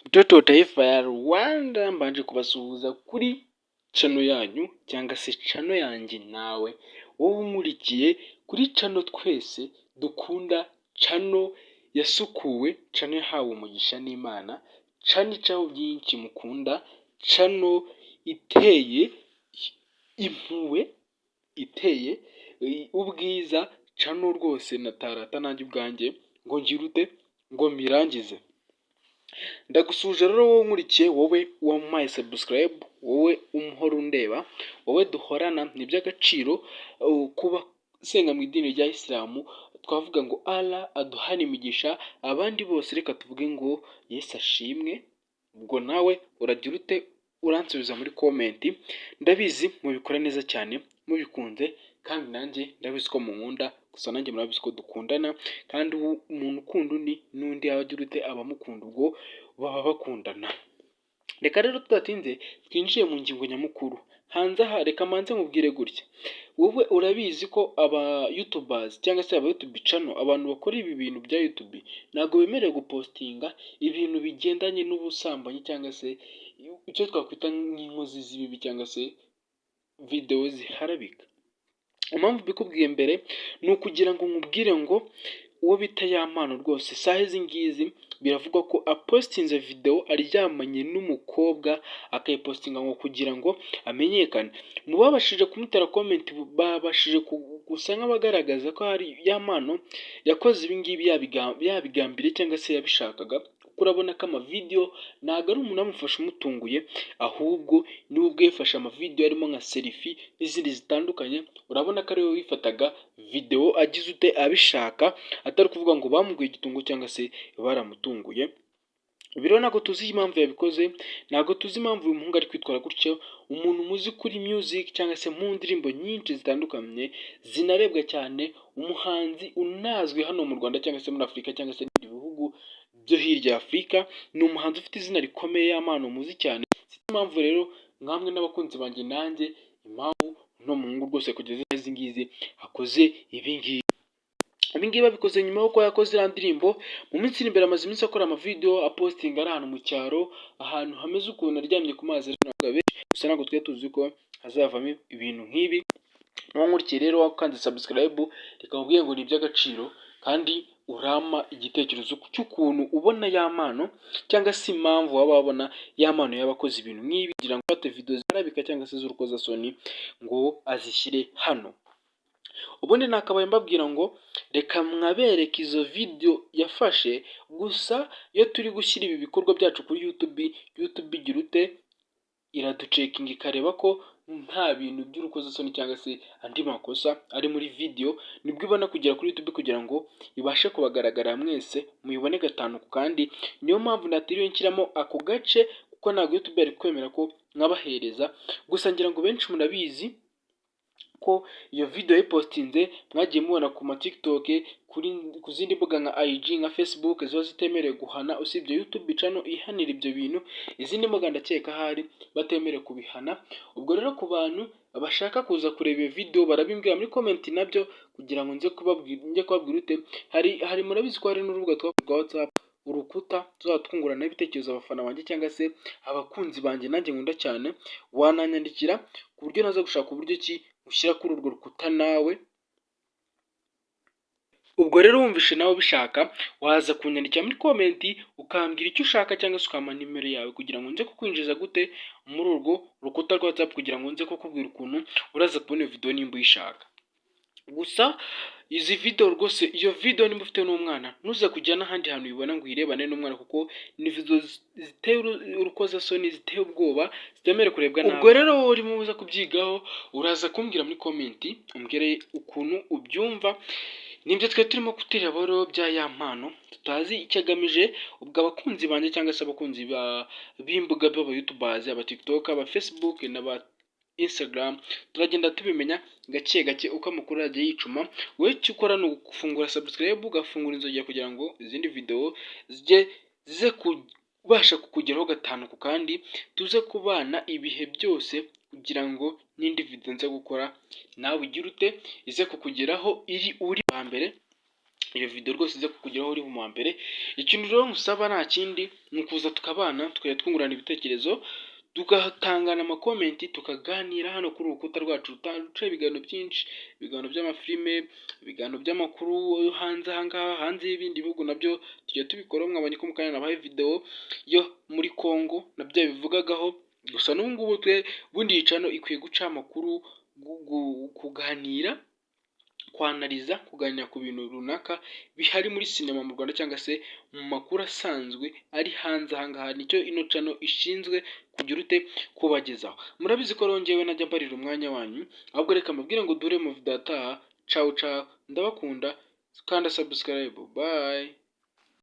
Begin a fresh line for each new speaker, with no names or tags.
Mtoto wa taifa ya Rwanda mbanje kubasuhuza kuri chano yanyu cyangwa se chano yanjye nawe wowe umurikiye kuri chano twese dukunda, chano yasukuwe, chano yahawe umugisha n'Imana, chano icaho byinshi mukunda, chano iteye impuwe, iteye ubwiza, chano rwose natarata nanjye ubwanjye ngo ngirute ngo mirangize. Ndagusuje rero wowe nkurikiye, wowe wampaye subscribe, wowe umuhora undeba, wowe duhorana, ni by'agaciro kuba senga mu idini rya Isilamu. Twavuga ngo Allah aduhane imigisha, abandi bose reka tuvuge ngo Yesu ashimwe. Ubwo nawe uragira ute uransubiza muri comment. Ndabizi mubikora neza cyane mubikunze, kandi nanjye ndabizi ko munkunda, gusa nanjye murabizi ko dukundana, kandi umuntu ukunda undi n'undi abagira ute abamukunda ubwo baba bakundana. Reka rero tudatinze twinjiye mu ngingo nyamukuru. Hanze aha reka manze nkubwire gutya, wowe urabizi ko aba youtubers cyangwa se aba YouTube channel, abantu bakora ibi bintu bya YouTube ntabwo bemerewe gupostinga ibintu bigendanye n'ubusambanyi cyangwa se icyo twakwita nk'inkozi z'ibibi cyangwa se video ziharabika. Impamvu bikubwiye mbere ni ukugira ngo nkubwire ngo uwo bita Yampano rwose saha izi ngizi biravugwa ko apostinze video aryamanye n'umukobwa, akayipostinga ngo kugira ngo amenyekane. Mu babashije kumutera comment babashije gusa nk'abagaragaza ko hari Yampano yakoze ibi ngibi yabigambiriye cyangwa se yabishakaga. Urabona ko amavideo ntabwo ari umuntu amufasha umutunguye, ahubwo ni ubwo yafashe amavideo arimo nka selfie n'izindi zitandukanye. Urabona ko ariwe wifataga video agize ute abishaka, atari kuvuga ngo bamuguye igitungo cyangwa se baramutunguye. Rero ntabwo tuzi impamvu yabikoze, ntabwo tuzi impamvu uyu muhungu ari kwitwara gutyo. Umuntu muzi kuri music cyangwa se mu ndirimbo nyinshi zitandukanye zinarebwa cyane, umuhanzi unazwi hano mu Rwanda cyangwa se muri Afurika cyangwa se n'ibindi bihugu byo hirya ya Afurika, ni umuhanzi ufite izina rikomeye Yampano muzi cyane. Si impamvu rero nkamwe n'abakunzi banjye nanjye impamvu no muhungu rwose kugeza izi ngizi akoze ibi ngibi. Ibi ngibi babikoze nyuma y'uko yakoze iriya ndirimbo. Mu minsi iri imbere amaze iminsi akora amavideo apostinga ari ahantu mu cyaro, ahantu hameze ukuntu aryamye ku mazi benshi, gusa ntabwo twari tuzi ko hazavamo ibintu nk'ibi. Nkurikiye rero wakanze subscribe, reka nkubwire ngo ni iby'agaciro kandi urama igitekerezo cy'ukuntu ubona Yampano cyangwa se impamvu waba wabona Yampano yabakoze ibintu nk'ibi, kugira ngo afate video ziharabika cyangwa se z'urukozasoni ngo azishyire hano. Ubundi nakabaye mbabwira ngo reka mwabereke izo video yafashe, gusa iyo turi gushyira ibi bikorwa byacu kuri YouTube igira ute iraducekinga ikareba ko nta bintu by'urukozasoni cyangwa se andi makosa ari muri video, nibwo ibona kugera kuri YouTube kugira ngo ibashe kubagaragara mwese muyibone gatanu ku kandi. Niyo mpamvu natiriwe nshyiramo ako gace, kuko ntabwo YouTube yari kwemera ko nkabahereza. Gusa ngira ngo benshi murabizi ko iyo video yayipostinze, mwagiye mubona ku ma TikTok, ku zindi mbuga nka IG nka Facebook ziba zitemerewe guhana, usibye YouTube channel ihanira ibyo bintu. Izindi mbuga ndakeka ahari batemerewe kubihana. Ubwo rero ku bantu bashaka kuza kureba iyo video barabimbwira muri comment nabyo, kugira ngo nze kubabwira ute. Hari murabizi ko hari n'urubuga rwa WhatsApp, urukuta tuzatwungurana ibitekerezo abafana banjye cyangwa se abakunzi banjye nanjye nkunda cyane. Wananyandikira ku buryo naza gushaka uburyo ki ushyira kuri urwo rukuta nawe. Ubwo rero wumvishe nawe bishaka waza kunyandikira muri comment ukambwira icyo ushaka cyangwa se ukampa nimero yawe, kugira ngo nze kukwinjiza gute muri urwo rukuta rwa WhatsApp, kugira ngo nze kukubwira ukuntu uraza kubona video nimba uyishaka. Gusa izi video rwose, iyo video nimba ufite n'umwana ntuze kujya n'ahandi hantu uyibona ngo uyirebane n'umwana, kuko ni video ziteye urukozasoni, ziteye ubwoba, zitemere kurebwa nabi. Ubwo rero wowe urimo uza kubyigaho uraza kumbwira muri comment umbwire ukuntu ubyumva. Nibyo twe turimo kutireba rero bya Yampano, tutazi icyo agamije. Ubwo abakunzi banjye cyangwa se abakunzi b'imbuga b'aba YouTubers, aba TikTok, aba Facebook n'aba Instagram, turagenda tubimenya gake gake uko amakuru yagiye yicuma. Wowe icyo ukora ni ugufungura subscribe, ugafungura inzogera kugira ngo izindi video zize kubasha kukugeraho gatanu ku kandi, tuze kubana ibihe byose, kugira ngo n'indi video nza gukora nawe ugira ute ize kukugeraho uri wa mbere. iyo video rwose iza kukugeraho uri mu wa mbere. Ikintu rero nkusaba nta kindi ni ukuza tukabana tukajya twungurana ibitekerezo, tugatangana amakomenti, tukaganira hano kuri urukuta rwacu ruca ibiganiro byinshi, ibiganiro by'amafilime, ibiganiro by'amakuru hanze aha ngaha, hanze y'ibindi bihugu nabyo tujya tubikoraho. Mwabonye ko mu kanya nabahaye video yo muri Congo nabyo yabivugagaho, gusa n'ubu ngubu ubundi iyi channel ikwiye guca amakuru, kuganira, kwanariza, kuganira ku bintu runaka bihari muri sinema mu Rwanda cyangwa se mu makuru asanzwe ari hanze aha ngaha. Nicyo ino channel ishinzwe kugira ute kubagezaho. Murabizi ko rongewe najya mbarira umwanya wanyu, ahubwo reka mubwire ngo dure mu video ataha. Ciao ciao, ndabakunda, kanda subscribe, bye.